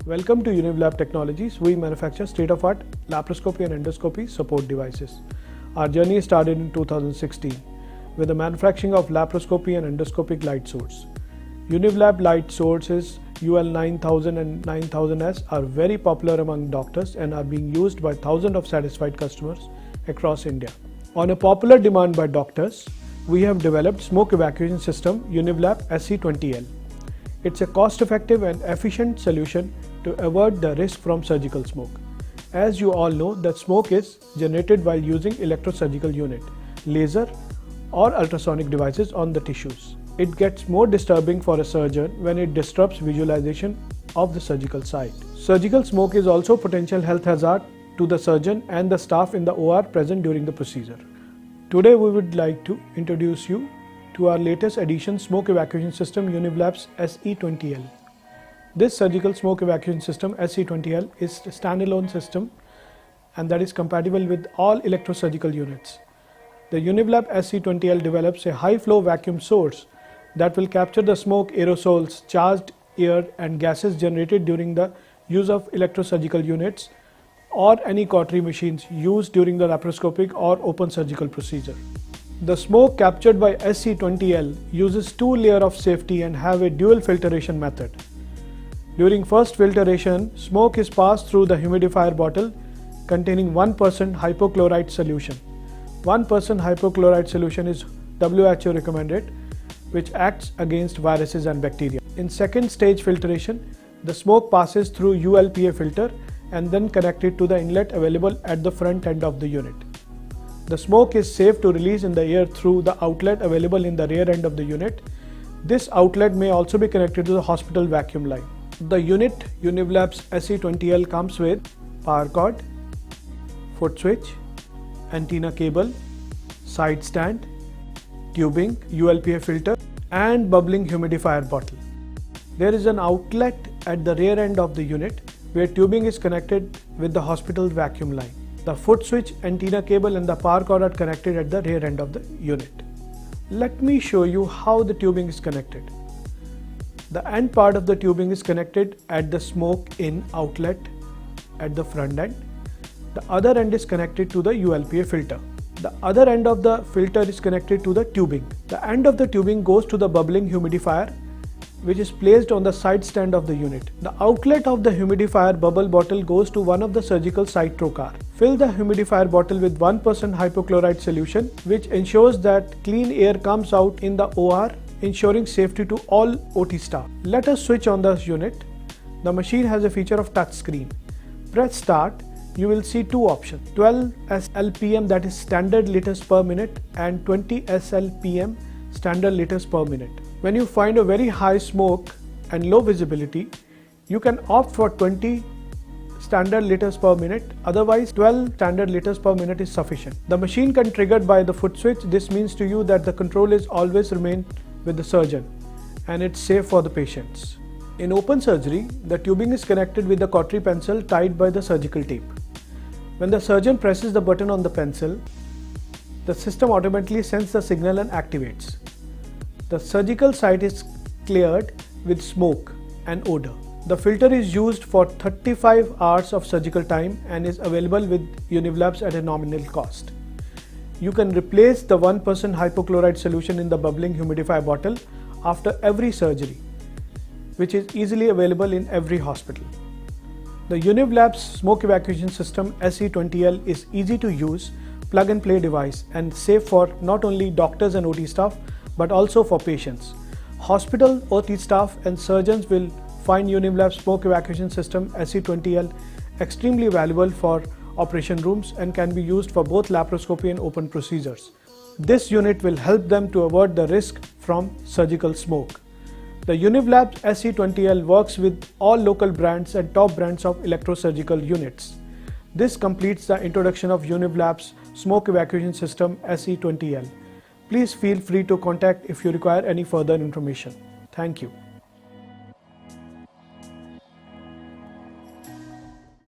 Welcome to UnivLab Technologies. We manufacture state-of-art laparoscopy and endoscopy support devices. Our journey started in 2016 with the manufacturing of laparoscopy and endoscopic light source. UnivLab light sources UL 9000 and 9000S are very popular among doctors and are being used by thousands of satisfied customers across India. On a popular demand by doctors, we have developed smoke evacuation system UnivLab SC20L. It's a cost-effective and efficient solution to avert the risk from surgical smoke. As you all know, that smoke is generated while using electrosurgical unit, laser or ultrasonic devices on the tissues. It gets more disturbing for a surgeon when it disrupts visualization of the surgical site. Surgical smoke is also a potential health hazard to the surgeon and the staff in the OR present during the procedure. Today we would like to introduce you to our latest addition smoke evacuation system UnivLab's SE20L. This surgical smoke evacuation system SE20L is a standalone system and that is compatible with all electrosurgical units. The UnivLab SE20L develops a high flow vacuum source that will capture the smoke, aerosols, charged air and gases generated during the use of electrosurgical units or any cautery machines used during the laparoscopic or open surgical procedure. The smoke captured by SE20L uses two layers of safety and have a dual filtration method. During first filtration, smoke is passed through the humidifier bottle containing 1% hypochlorite solution. 1% hypochlorite solution is WHO recommended, which acts against viruses and bacteria. In second stage filtration, the smoke passes through ULPA filter and then connected to the inlet available at the front end of the unit. The smoke is safe to release in the air through the outlet available in the rear end of the unit. This outlet may also be connected to the hospital vacuum line. The unit UnivLab's SE20L comes with power cord, foot switch, antenna cable, side stand, tubing, ULPA filter and bubbling humidifier bottle. There is an outlet at the rear end of the unit where tubing is connected with the hospital vacuum line. The foot switch, antenna cable and the power cord are connected at the rear end of the unit. Let me show you how the tubing is connected. The end part of the tubing is connected at the smoke in outlet at the front end. The other end is connected to the ULPA filter. The other end of the filter is connected to the tubing. The end of the tubing goes to the bubbling humidifier, which is placed on the side stand of the unit. The outlet of the humidifier bubble bottle goes to one of the surgical site trocar. Fill the humidifier bottle with 1% hypochlorite solution, which ensures that clean air comes out in the OR, ensuring safety to all OT staff. Let us switch on the unit. The machine has a feature of touch screen. Press start. You will see two options: 12 SLPM, that is standard liters per minute, and 20 SLPM, standard liters per minute. When you find a very high smoke and low visibility, you can opt for 20 standard liters per minute, otherwise 12 standard liters per minute is sufficient. The machine can trigger by the foot switch. This means to you that the control is always remain with the surgeon and it's safe for the patients. In open surgery, the tubing is connected with the cautery pencil tied by the surgical tape. When the surgeon presses the button on the pencil, the system automatically sends the signal and activates. The surgical site is cleared with smoke and odor. The filter is used for 35 hours of surgical time and is available with UnivLabs at a nominal cost. You can replace the 1% hypochlorite solution in the bubbling humidifier bottle after every surgery, which is easily available in every hospital. The UnivLab's smoke evacuation system SE20L is easy to use, plug and play device and safe for not only doctors and OT staff but also for patients. Hospital, OT staff and surgeons will find UnivLab's smoke evacuation system SE20L extremely valuable for operation rooms and can be used for both laparoscopy and open procedures. This unit will help them to avert the risk from surgical smoke. The UnivLab SE20L works with all local brands and top brands of electrosurgical units. This completes the introduction of UnivLab's smoke evacuation system SE20L. Please feel free to contact if you require any further information. Thank you.